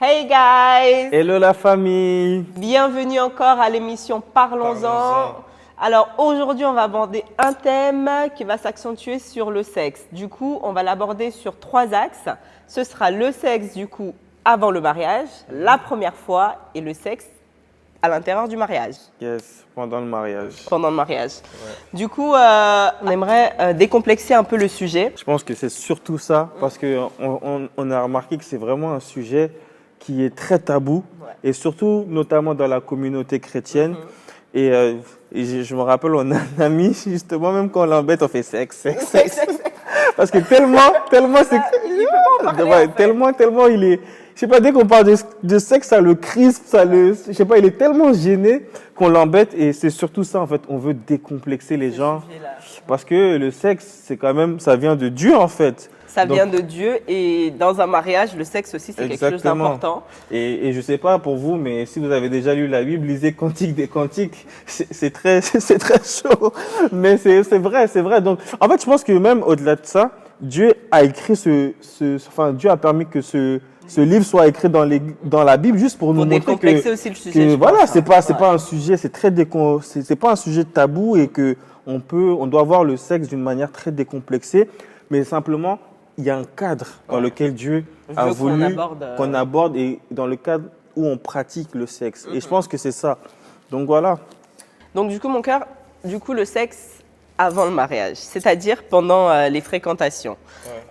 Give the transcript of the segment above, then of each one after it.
Hey guys! Hello la famille! Bienvenue encore à l'émission Parlons-en. Alors aujourd'hui, on va aborder un thème qui va s'accentuer sur le sexe. Du coup, on va l'aborder sur 3 axes. Ce sera le sexe du coup avant le mariage, la première fois et le sexe à l'intérieur du mariage. Yes, pendant le mariage. Pendant le mariage. Ouais. Du coup, on aimerait décomplexer un peu le sujet. Je pense que c'est surtout ça parce qu'on a remarqué que c'est vraiment un sujet qui est très tabou et surtout notamment dans la communauté chrétienne. Et je me rappelle, on a un ami, justement, même quand on l'embête, on fait sexe. Parce que tellement il est, je sais pas, dès qu'on parle de sexe, ça le crispe, je sais pas, il est tellement gêné qu'on l'embête et c'est surtout ça, en fait, on veut décomplexer les gens. Parce que le sexe, c'est quand même, ça vient de Dieu, en fait. Ça vient de Dieu et dans un mariage, le sexe aussi, c'est quelque chose d'important. Et je ne sais pas pour vous, mais si vous avez déjà lu la Bible, lisez Cantique des Cantiques, c'est très chaud. Mais c'est vrai. Donc, en fait, je pense que même au-delà de ça, Dieu a écrit Dieu a permis que ce livre soit écrit dans la Bible juste pour nous montrer que aussi le sujet. Voilà, c'est pas un sujet, c'est pas un sujet tabou et que on doit voir le sexe d'une manière très décomplexée, mais simplement il y a un cadre dans lequel Dieu a voulu qu'on aborde et dans le cadre où on pratique le sexe. Et je pense que c'est ça. Donc voilà. Donc du coup, mon cœur, le sexe avant le mariage, c'est-à-dire pendant les fréquentations.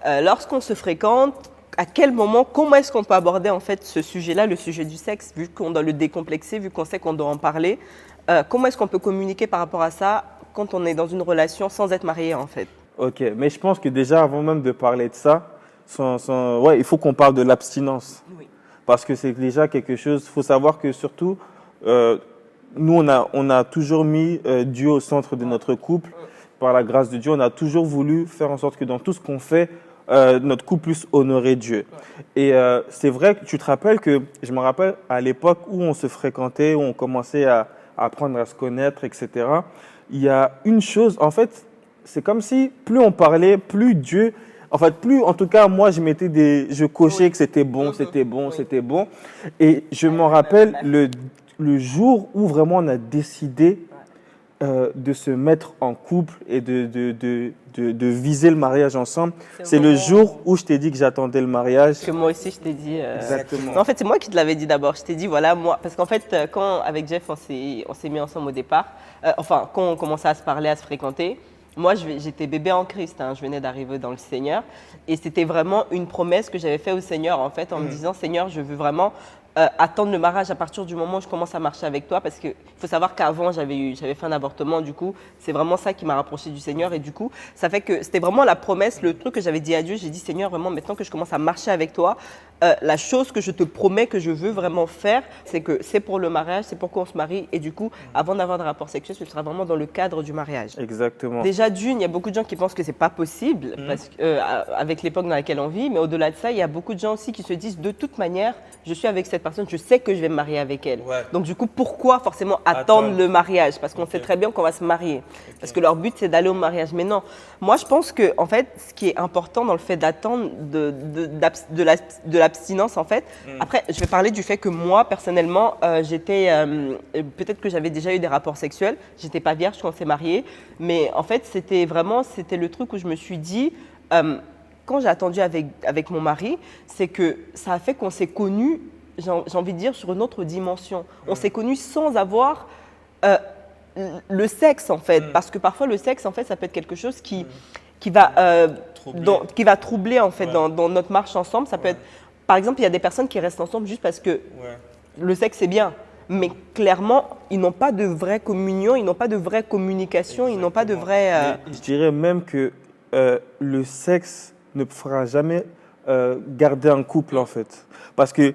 Lorsqu'on se fréquente, à quel moment, comment est-ce qu'on peut aborder en fait ce sujet-là, le sujet du sexe, vu qu'on doit le décomplexer, vu qu'on sait qu'on doit en parler, comment est-ce qu'on peut communiquer par rapport à ça quand on est dans une relation sans être marié en fait? Ok, mais je pense que déjà, avant même de parler de ça, il faut qu'on parle de l'abstinence. Oui. Parce que c'est déjà quelque chose, il faut savoir que surtout, nous, on a toujours mis Dieu au centre de notre couple. Par la grâce de Dieu, on a toujours voulu faire en sorte que dans tout ce qu'on fait, notre couple puisse honorer Dieu. Et c'est vrai que tu te rappelles que, je me rappelle à l'époque où on se fréquentait, où on commençait à apprendre à se connaître, etc., il y a une chose, en fait, c'est comme si plus on parlait, plus Dieu, en fait, plus, en tout cas, moi, je cochais que c'était bon. Et je m'en rappelle le jour où vraiment on a décidé de se mettre en couple et de viser le mariage ensemble. C'est le jour où je t'ai dit que j'attendais le mariage. Que moi aussi, je t'ai dit. Exactement. Non, en fait, c'est moi qui te l'avais dit d'abord. Je t'ai dit, voilà, moi. Parce qu'en fait, quand avec Jeff, on s'est mis ensemble au départ, quand on commençait à se parler, à se fréquenter, moi, j'étais bébé en Christ, je venais d'arriver dans le Seigneur. Et c'était vraiment une promesse que j'avais faite au Seigneur, en fait, en me disant, Seigneur, je veux vraiment attendre le mariage à partir du moment où je commence à marcher avec toi. Parce qu'il faut savoir qu'avant, j'avais fait un avortement. Du coup, c'est vraiment ça qui m'a rapproché du Seigneur. Et du coup, ça fait que c'était vraiment la promesse, le truc que j'avais dit à Dieu. J'ai dit, Seigneur, vraiment, maintenant que je commence à marcher avec toi, la chose que je te promets que je veux vraiment faire, c'est que c'est pour le mariage, c'est pour qu'on se marie. Et du coup, avant d'avoir des rapports sexuels, ce sera vraiment dans le cadre du mariage. Exactement. Déjà, d'une, il y a beaucoup de gens qui pensent que c'est pas possible parce que, avec l'époque dans laquelle on vit. Mais au-delà de ça, il y a beaucoup de gens aussi qui se disent, de toute manière, je suis avec cette personne, je sais que je vais me marier avec elle. Ouais. Donc du coup, pourquoi forcément attendre le mariage? Parce qu'on sait très bien qu'on va se marier. Parce que leur but, c'est d'aller au mariage. Mais non, moi, je pense que en fait, ce qui est important dans le fait d'attendre de l'abstinence, en fait. Après, je vais parler du fait que moi, personnellement, peut-être que j'avais déjà eu des rapports sexuels. J'étais pas vierge quand on s'est mariés. Mais en fait, c'était le truc où je me suis dit, quand j'ai attendu avec mon mari, c'est que ça a fait qu'on s'est connus, j'ai envie de dire, sur une autre dimension. On s'est connus sans avoir le sexe, en fait. Parce que parfois, le sexe, en fait, ça peut être quelque chose qui va troubler, en fait, dans notre marche ensemble. Ça peut être, par exemple, il y a des personnes qui restent ensemble juste parce que le sexe, c'est bien. Mais clairement, ils n'ont pas de vraie communion, ils n'ont pas de vraie communication, ils n'ont pas de vraie… Je dirais même que le sexe ne fera jamais garder un couple, en fait. Parce que,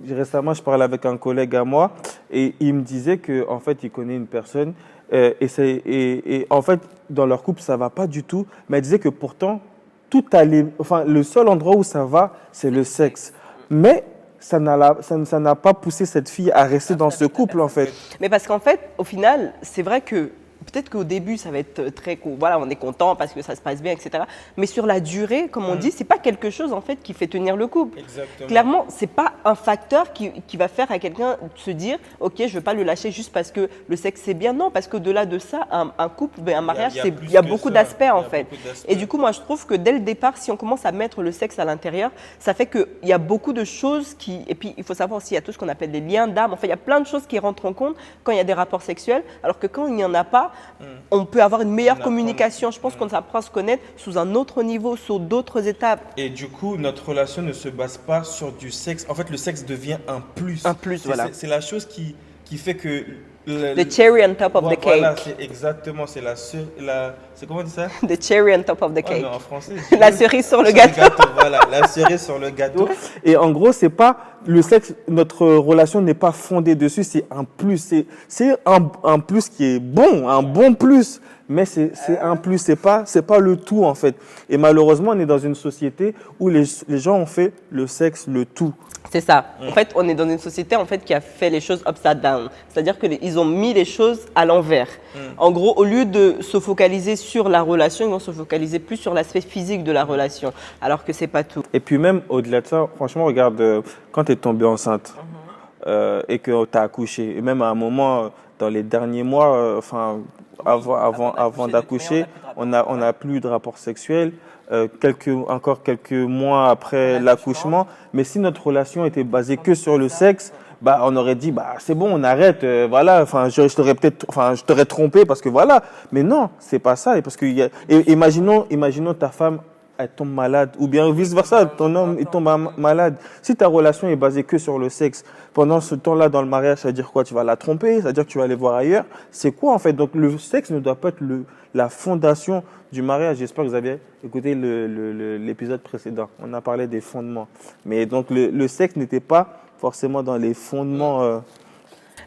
récemment, je parlais avec un collègue à moi et il me disait qu'en fait, il connaît une personne et en fait, dans leur couple, ça ne va pas du tout. Mais il disait que pourtant, le seul endroit où ça va, c'est le sexe. Mais ça n'a pas poussé cette fille à rester dans ce couple, en fait. Mais parce qu'en fait, au final, c'est vrai que peut-être qu'au début, ça va être très cool. Voilà, on est content parce que ça se passe bien, etc. Mais sur la durée, comme on dit, c'est pas quelque chose en fait qui fait tenir le couple. Exactement. Clairement, c'est pas un facteur qui va faire à quelqu'un se dire, ok, je vais pas le lâcher juste parce que le sexe c'est bien. Non, parce qu'au-delà de ça, un couple, un mariage, il y a beaucoup d'aspects en fait. Et du coup, moi, je trouve que dès le départ, si on commence à mettre le sexe à l'intérieur, ça fait qu'il y a beaucoup de choses qui... Et puis, il faut savoir aussi, il y a tout ce qu'on appelle les liens d'âme. Enfin, il y a plein de choses qui rentrent en compte quand il y a des rapports sexuels, alors que quand il n'y en a pas, on peut avoir une meilleure communication. Je pense qu'on apprend à se connaître sous un autre niveau, sur d'autres étapes. Et du coup, notre relation ne se base pas sur du sexe. En fait, le sexe devient un plus. Un plus, voilà. C'est la chose qui fait que... The cherry on top of the cake. Voilà, c'est exactement, c'est c'est comment on dit ça? The cherry on top of the cake. Oh, en français. La cerise sur le gâteau. Voilà, la cerise sur le gâteau. Et en gros, c'est pas le sexe, notre relation n'est pas fondée dessus, c'est un plus. C'est un plus qui est bon, un bon plus. Mais c'est un plus, c'est pas le tout en fait. Et malheureusement, on est dans une société où les gens ont fait le sexe le tout. C'est ça. En fait, on est dans une société en fait qui a fait les choses upside down. C'est-à-dire qu'ils ont mis les choses à l'envers. En gros, au lieu de se focaliser sur la relation, ils vont se focaliser plus sur l'aspect physique de la relation, alors que c'est pas tout. Et puis même au-delà de ça, franchement, regarde, quand tu es tombée enceinte et que tu as accouché, et même à un moment, dans les derniers mois, avant d'accoucher, on n'a plus de rapport sexuel. Encore quelques mois après l'accouchement, mais si notre relation était basée que sur le sexe, bah on aurait dit bah c'est bon, on arrête, voilà, enfin je t'aurais trompé parce que voilà, mais non, c'est pas ça, et parce que imaginons ta femme elle tombe malade, ou bien vice versa, ton homme il tombe malade. Si ta relation est basée que sur le sexe, pendant ce temps-là dans le mariage, ça veut dire quoi? Tu vas la tromper, ça veut dire que tu vas aller voir ailleurs. C'est quoi en fait? Donc le sexe ne doit pas être la fondation du mariage. J'espère que vous avez écouté l'épisode précédent. On a parlé des fondements. Mais donc le sexe n'était pas forcément dans les fondements.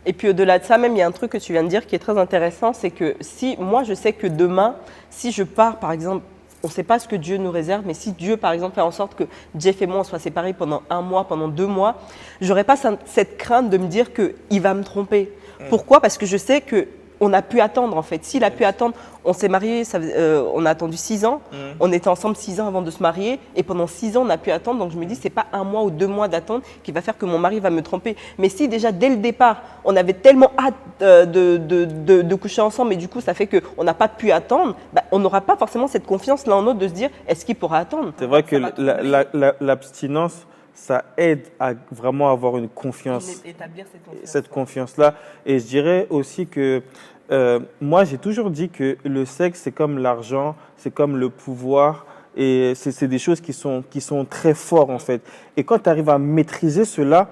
Et puis au-delà de ça, même, il y a un truc que tu viens de dire qui est très intéressant, c'est que si moi je sais que demain, si je pars par exemple, on ne sait pas ce que Dieu nous réserve, mais si Dieu, par exemple, fait en sorte que Jeff et moi, on soit séparés pendant 1 mois, pendant 2 mois, je n'aurai pas cette crainte de me dire qu'il va me tromper. Pourquoi? Parce que je sais qu'on a pu attendre, en fait. S'il a pu attendre, on s'est mariés, on a attendu 6 ans, on était ensemble 6 ans avant de se marier, et pendant 6 ans, on a pu attendre. Donc je me dis, ce n'est pas 1 mois ou 2 mois d'attente qui va faire que mon mari va me tromper. Mais si déjà, dès le départ, on avait tellement hâte de coucher ensemble, et du coup, ça fait qu'on n'a pas pu attendre, bah, on n'aura pas forcément cette confiance l'un en l'autre de se dire, est-ce qu'il pourra attendre? C'est vrai que l'abstinence, ça aide à vraiment avoir une confiance, établir cette confiance-là. Et je dirais aussi que moi, j'ai toujours dit que le sexe, c'est comme l'argent, c'est comme le pouvoir, et c'est des choses qui sont très fortes en fait. Et quand tu arrives à maîtriser cela,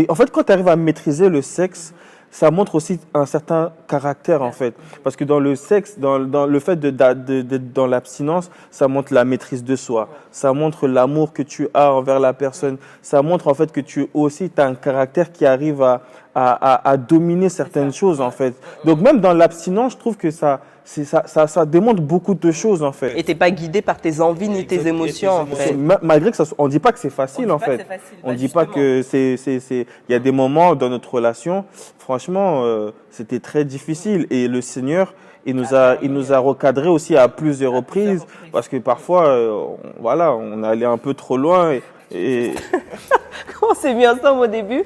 en fait, quand tu arrives à maîtriser le sexe, ça montre aussi un certain caractère en fait. Parce que dans le sexe, dans le fait d'être dans l'abstinence, ça montre la maîtrise de soi. Ça montre l'amour que tu as envers la personne. Ça montre en fait que tu aussi as un caractère qui arrive à dominer certaines choses en fait. Donc même dans l'abstinence, je trouve que ça démontre beaucoup de choses en fait. Et tu n'es pas guidé par tes envies ni tes émotions en fait. Malgré que on ne dit pas que c'est facile en fait. On ne dit pas que il y a des moments dans notre relation, franchement, c'était très difficile. Et le Seigneur, il nous a recadré aussi à plusieurs reprises. Parce que parfois, on allait un peu trop loin. Et on s'est mis ensemble au début.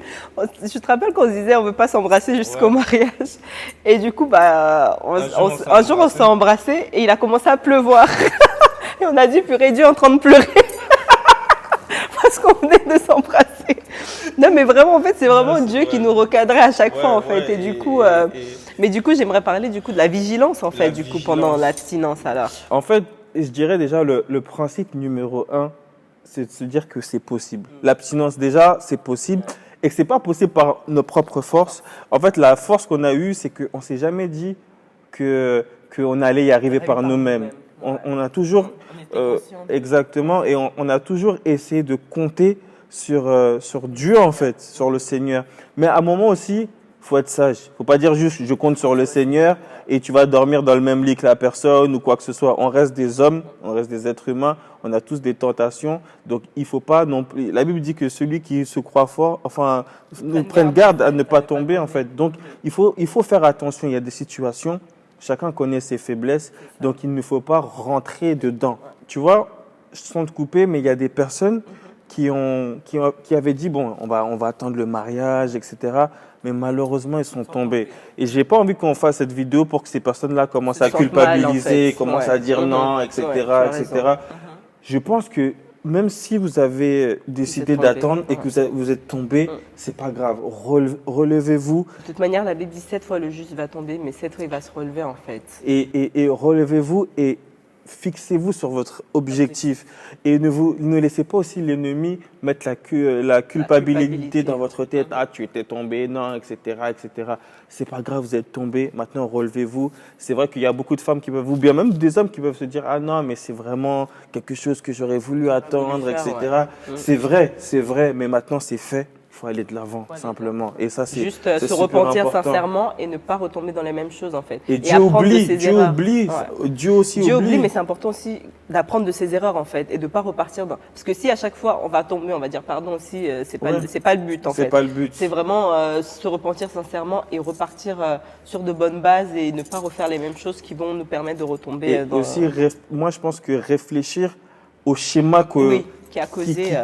Je te rappelle qu'on se disait on ne veut pas s'embrasser jusqu'au mariage. Et du coup, un jour, on s'est embrassé et il a commencé à pleuvoir. Et on a dit, purée, Dieu est en train de pleurer. Parce qu'on venait de s'embrasser. Non, mais vraiment, en fait, c'est vraiment Dieu qui nous recadrait à chaque fois, en fait. Et du coup, mais du coup, j'aimerais parler du coup de la vigilance, en fait, du coup, pendant l'abstinence, alors. En fait, je dirais déjà le principe numéro 1, c'est de se dire que c'est possible. L'abstinence, déjà, c'est possible et que ce n'est pas possible par nos propres forces. En fait, la force qu'on a eue, c'est qu'on ne s'est jamais dit qu'on allait y arriver par nous-mêmes. On a toujours, exactement, et on a toujours essayé de compter sur Dieu, en fait, sur le Seigneur. Mais à un moment aussi, il faut être sage. Il ne faut pas dire juste je compte sur le Seigneur et tu vas dormir dans le même lit que la personne ou quoi que ce soit. On reste des hommes, on reste des êtres humains, on a tous des tentations. Donc il ne faut pas non plus. La Bible dit que celui qui se croit fort, nous prenne garde à ne pas tomber en fait. Donc il faut faire attention. Il y a des situations, chacun connaît ses faiblesses, donc il ne faut pas rentrer dedans. Tu vois, sans te couper, mais il y a des personnes qui avaient dit, bon, on va attendre le mariage, etc. Mais malheureusement, ils sont tombés. Et j'ai pas envie qu'on fasse cette vidéo pour que ces personnes-là commencent à culpabiliser, mal, en fait. commencent à dire non, etc., etc. Je pense que même si vous avez décidé d'attendre et que vous êtes tombé, c'est pas grave. Relevez-vous. De toute manière, la Bible dit 7 fois le juste va tomber, mais 7 fois il va se relever en fait. Et relevez-vous et fixez-vous sur votre objectif. Et ne laissez pas aussi l'ennemi mettre la culpabilité dans votre tête. Ah, tu étais tombé, non, etc., etc. C'est pas grave, vous êtes tombé. Maintenant, relevez-vous. C'est vrai qu'il y a beaucoup de femmes qui peuvent, ou bien même des hommes qui peuvent se dire, ah non, mais c'est vraiment quelque chose que j'aurais voulu attendre, etc. C'est vrai, mais maintenant c'est fait. Il faut aller de l'avant, simplement. Et ça, c'est juste se repentir sincèrement et ne pas retomber dans les mêmes choses, en fait. Et Dieu oublie, Dieu aussi oublie. Mais c'est important aussi d'apprendre de ses erreurs, en fait, et de ne pas repartir dans... Parce que si à chaque fois, on va tomber, on va dire pardon aussi, c'est pas le but, en fait. C'est pas le but. C'est vraiment se repentir sincèrement et repartir sur de bonnes bases et ne pas refaire les mêmes choses qui vont nous permettre de retomber et aussi, moi, je pense que réfléchir au schéma qui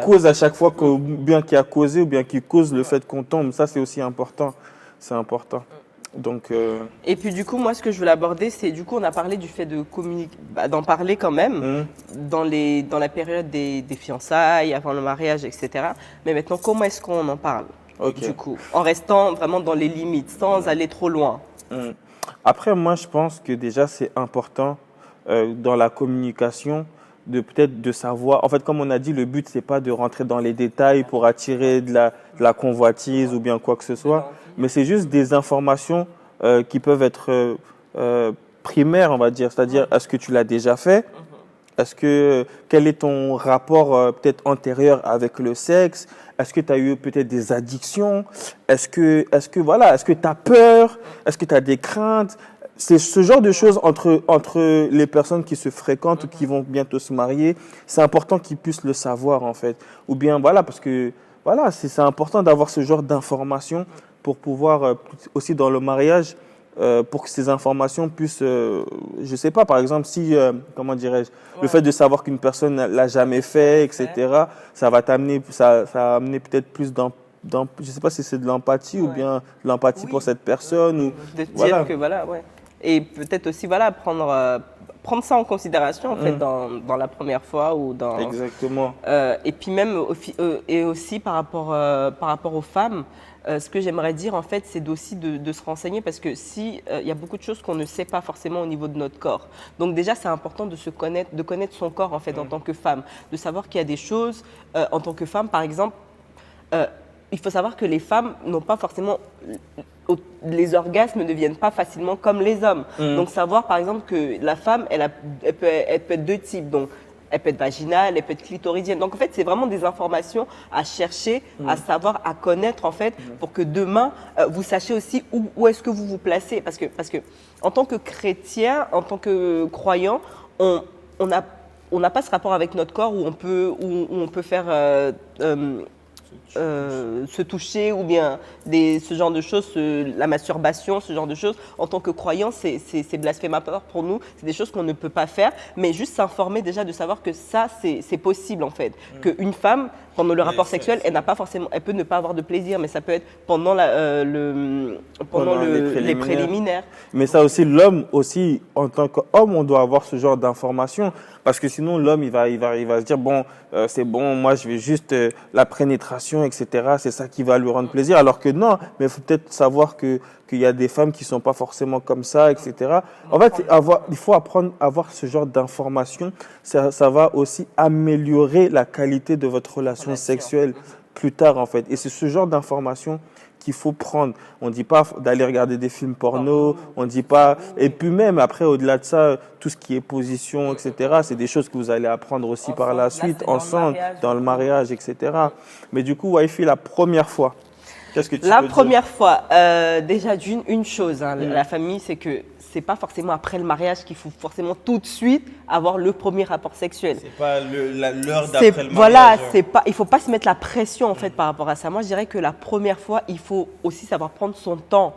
cause à chaque fois, ou bien qui a causé, ou bien qui cause le fait qu'on tombe. Ça, c'est aussi important. C'est important. Donc, Et puis du coup, moi, ce que je voulais aborder, c'est du coup, on a parlé du fait de communiquer, d'en parler quand même dans la période des fiançailles, avant le mariage, etc. Mais maintenant, comment est-ce qu'on en parle du coup, en restant vraiment dans les limites, sans aller trop loin. Après, moi, je pense que déjà, c'est important dans la communication de savoir. En fait, comme on a dit, le but, c'est pas de rentrer dans les détails pour attirer de la convoitise ou bien quoi que ce soit, mais c'est juste des informations qui peuvent être primaires, on va dire. C'est-à-dire, est-ce que tu l'as déjà fait? Quel est ton rapport peut-être antérieur avec le sexe? Est-ce que tu as eu peut-être des addictions? Est-ce que tu as peur? Est-ce que tu as des craintes? C'est ce genre de choses entre les personnes qui se fréquentent ou qui vont bientôt se marier. C'est important qu'ils puissent le savoir, en fait. Ou bien, parce que, c'est important d'avoir ce genre d'informations pour pouvoir, aussi dans le mariage, pour que ces informations puissent, je sais pas, par exemple, si, comment dirais-je, le fait de savoir qu'une personne l'a jamais fait, etc., ça va t'amener, ça va amener peut-être plus je sais pas si c'est de l'empathie ou bien de l'empathie pour cette personne. Ou, de dire que Et peut-être aussi, prendre ça en considération, en fait, dans la première fois ou dans... Exactement. Et puis même, et aussi par rapport aux femmes, ce que j'aimerais dire, en fait, c'est aussi de se renseigner parce que il y a beaucoup de choses qu'on ne sait pas forcément au niveau de notre corps. Donc déjà, c'est important de connaître son corps, en fait, en tant que femme. De savoir qu'il y a des choses, en tant que femme, par exemple, il faut savoir que les femmes n'ont pas forcément... Les orgasmes ne viennent pas facilement comme les hommes. Donc savoir par exemple que la femme, elle peut être deux types. Donc elle peut être vaginale, elle peut être clitoridienne. Donc en fait, c'est vraiment des informations à chercher, à savoir, à connaître en fait, pour que demain, vous sachiez aussi où est-ce que vous vous placez. Parce que en tant que chrétien, en tant que croyant, on n'a pas ce rapport avec notre corps où on peut faire... se toucher ou bien ce genre de choses, la masturbation, ce genre de choses. En tant que croyant, c'est blasphématoire pour nous. C'est des choses qu'on ne peut pas faire, mais juste s'informer déjà de savoir que ça, c'est possible en fait. Qu'une femme, pendant le rapport sexuel, elle peut ne pas avoir de plaisir, mais ça peut être pendant les préliminaires. Mais ça aussi, l'homme aussi, en tant qu'homme, on doit avoir ce genre d'informations. Parce que sinon, l'homme, il va se dire, bon, c'est bon, moi, je vais juste la pénétration, etc. C'est ça qui va lui rendre plaisir. Alors que non, mais il faut peut-être savoir qu'il y a des femmes qui ne sont pas forcément comme ça, etc. En fait, il faut apprendre à avoir ce genre d'informations. Ça va aussi améliorer la qualité de votre relation sexuelle plus tard, en fait. Et c'est ce genre d'informations qu'il faut prendre. On ne dit pas d'aller regarder des films porno, on ne dit pas... Et puis même, après, au-delà de ça, tout ce qui est position, etc., c'est des choses que vous allez apprendre aussi par la suite, ensemble, dans le mariage, etc. Mais du coup, Wifey, la première fois, qu'est-ce que tu veux dire? La première fois, déjà une chose, la famille, c'est que c'est pas forcément après le mariage qu'il faut forcément tout de suite avoir le premier rapport sexuel. C'est pas l'heure d'après le mariage. Voilà, il faut pas se mettre la pression en fait par rapport à ça. Moi, je dirais que la première fois, il faut aussi savoir prendre son temps.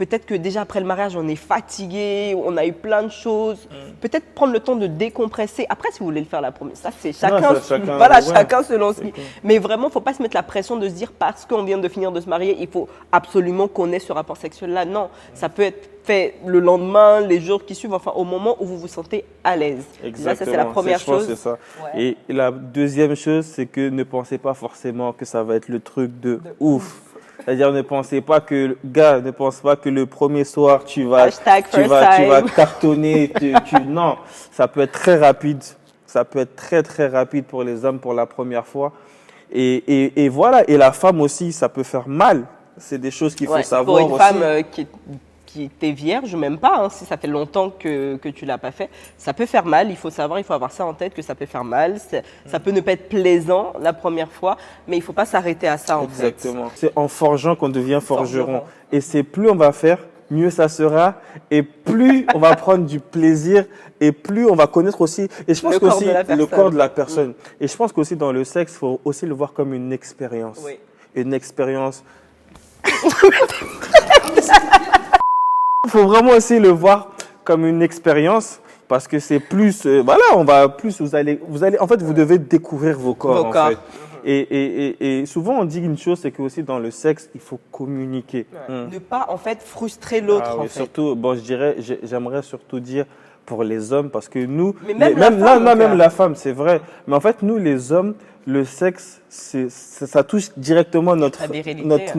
peut-être que déjà après le mariage, on est fatigué, on a eu plein de choses. Peut-être prendre le temps de décompresser. Après, si vous voulez le faire la première, ça c'est chacun, voilà, chacun selon ce qui. Mais vraiment, il ne faut pas se mettre la pression de se dire parce qu'on vient de finir de se marier, il faut absolument qu'on ait ce rapport sexuel-là. Non, ça peut être fait le lendemain, les jours qui suivent, enfin au moment où vous vous sentez à l'aise. Exactement. Ça, c'est la première chose. C'est ça. Ouais. Et la deuxième chose, c'est que ne pensez pas forcément que ça va être le truc de ouf. C'est-à-dire, ne pensez pas que, gars, ne pense pas que le premier soir, tu vas cartonner. Non, ça peut être très rapide. Ça peut être très, très rapide pour les hommes pour la première fois. Et voilà. Et la femme aussi, ça peut faire mal. C'est des choses qu'il faut savoir pour une femme qui était vierge, même pas, hein, si ça fait longtemps que tu ne l'as pas fait, ça peut faire mal. Il faut savoir, il faut avoir ça en tête, que ça peut faire mal. Ça peut ne pas être plaisant la première fois, mais il ne faut pas s'arrêter à ça, en fait. Exactement. C'est en forgeant qu'on devient forgeron. Et c'est plus on va faire, mieux ça sera, et plus on va prendre du plaisir, et plus on va connaître aussi, et je pense qu'aussi le corps de la personne. Et je pense qu'aussi dans le sexe, il faut aussi le voir comme une expérience. Oui. Une expérience. Il faut vraiment aussi le voir comme une expérience parce que c'est plus, voilà, on va plus, vous allez, en fait, vous devez découvrir vos corps, en fait. Et souvent, on dit une chose, c'est que aussi dans le sexe, il faut communiquer. Ne pas, en fait, frustrer l'autre, en fait. Surtout, bon, j'aimerais surtout dire pour les hommes parce que nous, même la femme, c'est vrai. Mais en fait, nous, les hommes, le sexe, ça touche directement notre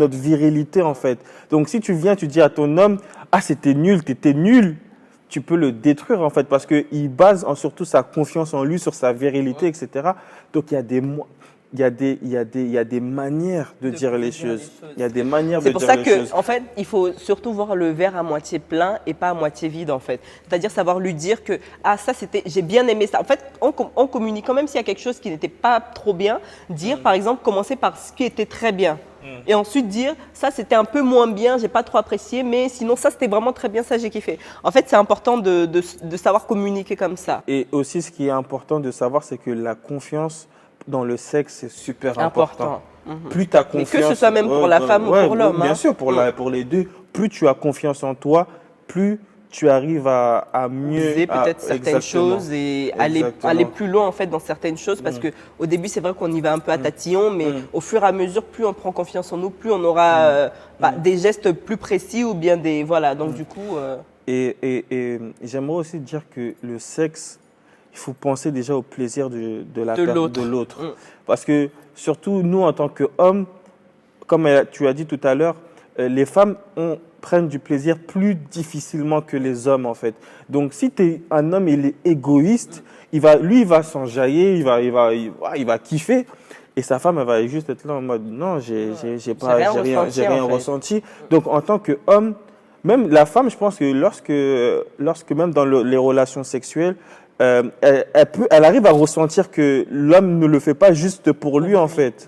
virilité, en fait. Donc, si tu viens, tu dis à ton homme, ah, c'était nul, t'étais nul, tu peux le détruire, en fait, parce qu'il base surtout sa confiance en lui, sur sa virilité, etc. Donc, il y a des manières de dire les choses. Il y a des manières de dire les choses. C'est pour ça qu'en fait, il faut surtout voir le verre à moitié plein et pas à moitié vide, en fait. C'est-à-dire savoir lui dire que, ah, ça, j'ai bien aimé ça. En fait, en communiquant, même s'il y a quelque chose qui n'était pas trop bien, dire, par exemple, commencer par ce qui était très bien. Et ensuite dire, ça c'était un peu moins bien, j'ai pas trop apprécié, mais sinon ça c'était vraiment très bien, ça j'ai kiffé. En fait, c'est important de savoir communiquer comme ça. Et aussi, ce qui est important de savoir, c'est que la confiance dans le sexe, c'est super important. Plus tu as confiance. Mais que ce soit même pour la femme ou pour l'homme. Bien sûr, pour les deux. Plus tu as confiance en toi, plus tu arrives à mieux viser peut-être certaines choses et aller plus loin en fait dans certaines choses parce que au début c'est vrai qu'on y va un peu à tatillon mais au fur et à mesure plus on prend confiance en nous, plus on aura des gestes plus précis ou bien des voilà donc du coup et j'aimerais aussi dire que le sexe, il faut penser déjà au plaisir de l'autre parce que surtout nous en tant qu'hommes, comme tu as dit tout à l'heure, les femmes prennent du plaisir plus difficilement que les hommes, en fait. Donc, si tu es un homme, il est égoïste, il va s'enjailler, il va kiffer. Et sa femme, elle va juste être là en mode, non, j'ai rien ressenti. Donc, en tant qu'homme, même la femme, je pense que lorsque même dans les relations sexuelles, elle arrive à ressentir que l'homme ne le fait pas juste pour lui, en fait.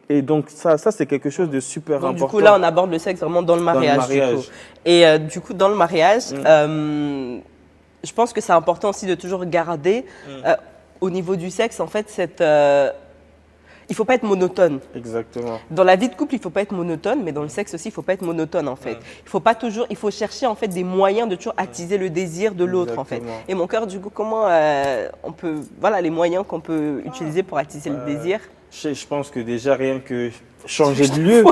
Et donc, ça c'est quelque chose de super important. Du coup, là, on aborde le sexe vraiment dans le mariage. Du coup. Et du coup, dans le mariage, je pense que c'est important aussi de toujours garder, au niveau du sexe, en fait, il ne faut pas être monotone. Exactement. Dans la vie de couple, il ne faut pas être monotone, mais dans le sexe aussi, il ne faut pas être monotone, en fait. Il faut chercher, en fait, des moyens de toujours attiser le désir de l'autre, en fait. Et mon cœur, du coup, comment on peut, voilà, les moyens qu'on peut utiliser pour attiser le désir. Je pense que déjà, rien que changer de lieu,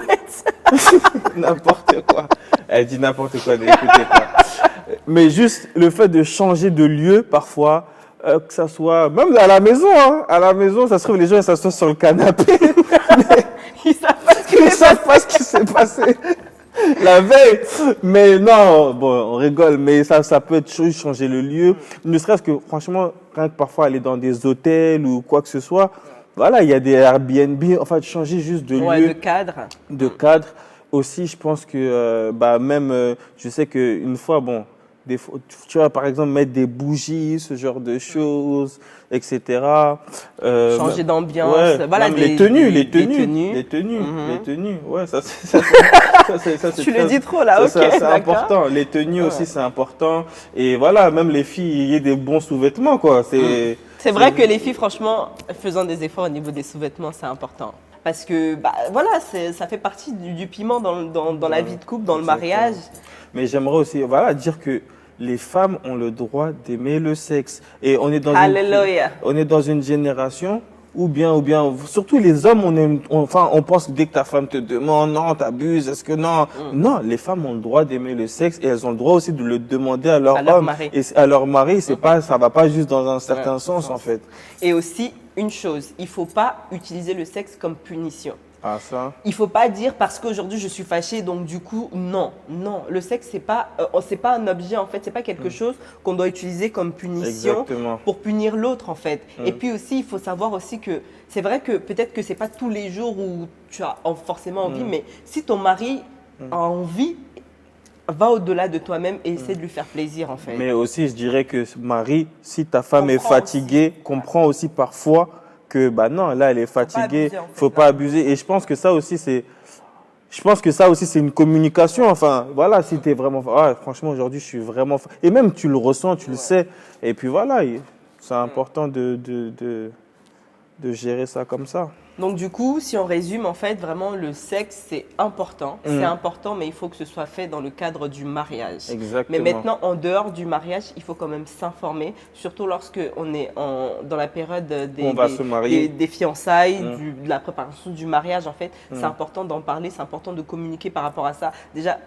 n'importe quoi. Elle dit n'importe quoi, n'écoutez pas. Mais juste le fait de changer de lieu, parfois, que ça soit, même à la maison, hein, à la maison, ça se trouve, les gens s'assoient sur le canapé. Ils savent pas ce qui s'est passé la veille. Mais non, bon, on rigole, mais ça peut être changer le lieu. Ne serait-ce que, franchement, rien que parfois aller dans des hôtels ou quoi que ce soit, voilà, il y a des Airbnb, enfin, changer juste de lieu. De cadre. De cadre. Aussi, je pense que, je sais qu'une fois, bon, tu vas par exemple mettre des bougies, ce genre de choses, etc. Changer d'ambiance. Voilà, les tenues. Ouais, ça c'est tu le dis trop là, ok. C'est important. Les tenues aussi, c'est important. Et voilà, même les filles, il y a des bons sous-vêtements, quoi. C'est vrai que les filles, franchement, faisant des efforts au niveau des sous-vêtements, c'est important. parce que voilà, ça fait partie du piment dans la vie de couple, dans le mariage. Mais j'aimerais aussi dire que les femmes ont le droit d'aimer le sexe. Et on est dans une génération ou bien, surtout les hommes, on pense que dès que ta femme te demande, non, t'abuses, est-ce que non? Non, les femmes ont le droit d'aimer le sexe et elles ont le droit aussi de le demander à leur homme. Mari. Et à leur mari, ça va pas juste dans un certain sens, en fait. Et aussi, une chose, il faut pas utiliser le sexe comme punition. Ah, ça. Il faut pas dire parce qu'aujourd'hui je suis fâchée, donc du coup, non. Le sexe, c'est pas un objet, en fait. C'est pas quelque chose qu'on doit utiliser comme punition pour punir l'autre, en fait. Et puis aussi, il faut savoir aussi que c'est vrai que peut-être que c'est pas tous les jours où tu as forcément envie, mais si ton mari a envie, va au-delà de toi-même et essaie de lui faire plaisir, en fait. Mais aussi, je dirais que mari, si ta femme est fatiguée, comprends aussi parfois que non, là elle est fatiguée, faut pas abuser. Et je pense que ça aussi c'est une communication. Enfin voilà, si tu es vraiment franchement aujourd'hui je suis vraiment et même tu le ressens, tu le sais. Et puis voilà, c'est important de gérer ça comme ça. Donc du coup, si on résume, en fait, vraiment le sexe, c'est important. C'est important, mais il faut que ce soit fait dans le cadre du mariage. Exactement. Mais maintenant, en dehors du mariage, il faut quand même s'informer, surtout lorsque on est dans la période des fiançailles, de la préparation du mariage, en fait. C'est important d'en parler, c'est important de communiquer par rapport à ça. Déjà,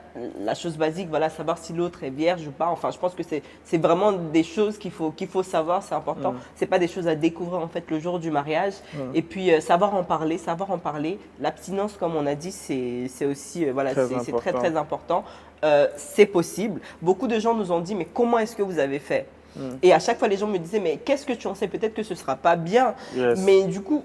la chose basique, voilà, savoir si l'autre est vierge ou pas. Enfin, je pense que c'est vraiment des choses qu'il faut savoir, c'est important. C'est pas des choses à découvrir, en fait, le jour du mariage. Et puis, savoir en parler. L'abstinence, comme on a dit, c'est aussi c'est très très important. C'est possible. Beaucoup de gens nous ont dit mais comment est-ce que vous avez fait? Et à chaque fois les gens me disaient mais qu'est-ce que tu en sais? Peut-être que ce sera pas bien. Mais du coup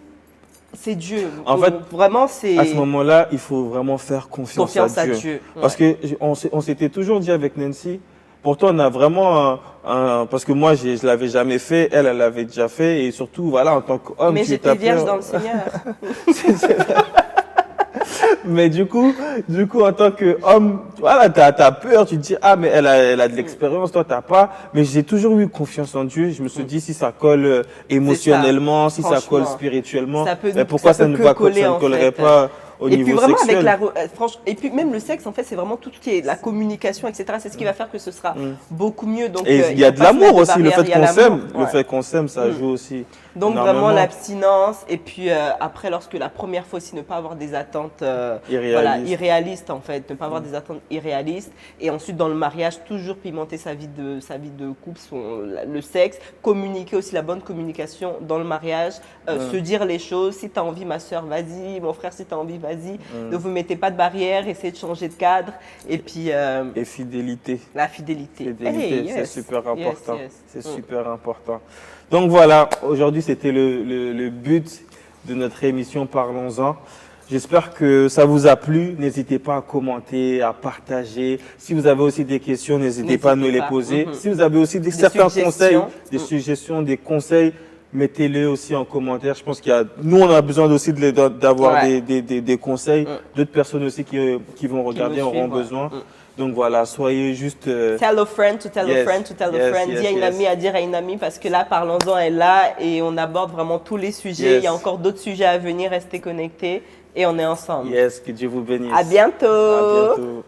c'est Dieu. En fait, vraiment c'est. À ce moment-là, il faut vraiment faire confiance à Dieu. Parce que on s'était toujours dit avec Nancy. Pourtant, on a vraiment parce que moi, je l'avais jamais fait, elle l'avait déjà fait, et surtout, voilà, en tant qu'homme, mais j'étais vierge dans le Seigneur. Mais du coup, en tant qu'homme, voilà, t'as peur, tu te dis, ah, mais elle a de l'expérience, toi, t'as pas. Mais j'ai toujours eu confiance en Dieu. Je me suis dit, si ça colle émotionnellement, si ça colle spirituellement, pourquoi ça ne collerait pas au niveau sexuel? Et puis même le sexe, en fait, c'est vraiment tout ce qui est la communication, etc. C'est ce qui va faire que ce sera beaucoup mieux. Donc, et il y a de l'amour aussi, le fait qu'on s'aime, ça joue aussi. Donc vraiment l'abstinence et puis après lorsque la première fois aussi ne pas avoir des attentes irréalistes en fait, ne pas avoir des attentes irréalistes et ensuite dans le mariage toujours pimenter sa vie de couple, le sexe, communiquer aussi la bonne communication dans le mariage, se dire les choses, si tu as envie ma soeur vas-y, mon frère si tu as envie vas-y, ne vous mettez pas de barrière, essayez de changer de cadre et puis et fidélité. La fidélité. C'est super important. C'est super important. Donc voilà, aujourd'hui c'était le but de notre émission Parlons-en. J'espère que ça vous a plu. N'hésitez pas à commenter, à partager. Si vous avez aussi des questions, n'hésitez pas à nous les poser. Si vous avez aussi certains conseils, des suggestions, des conseils, mettez-les aussi en commentaire. Je pense nous on a besoin aussi d'avoir des conseils. D'autres personnes aussi qui vont regarder auront besoin. Donc voilà, soyez juste. Tell a friend to tell a friend to tell a friend. Dis à une amie à dire à une amie parce que là, Parlons-en est là et on aborde vraiment tous les sujets. Il y a encore d'autres sujets à venir. Restez connectés et on est ensemble. Yes, que Dieu vous bénisse. À bientôt. À bientôt.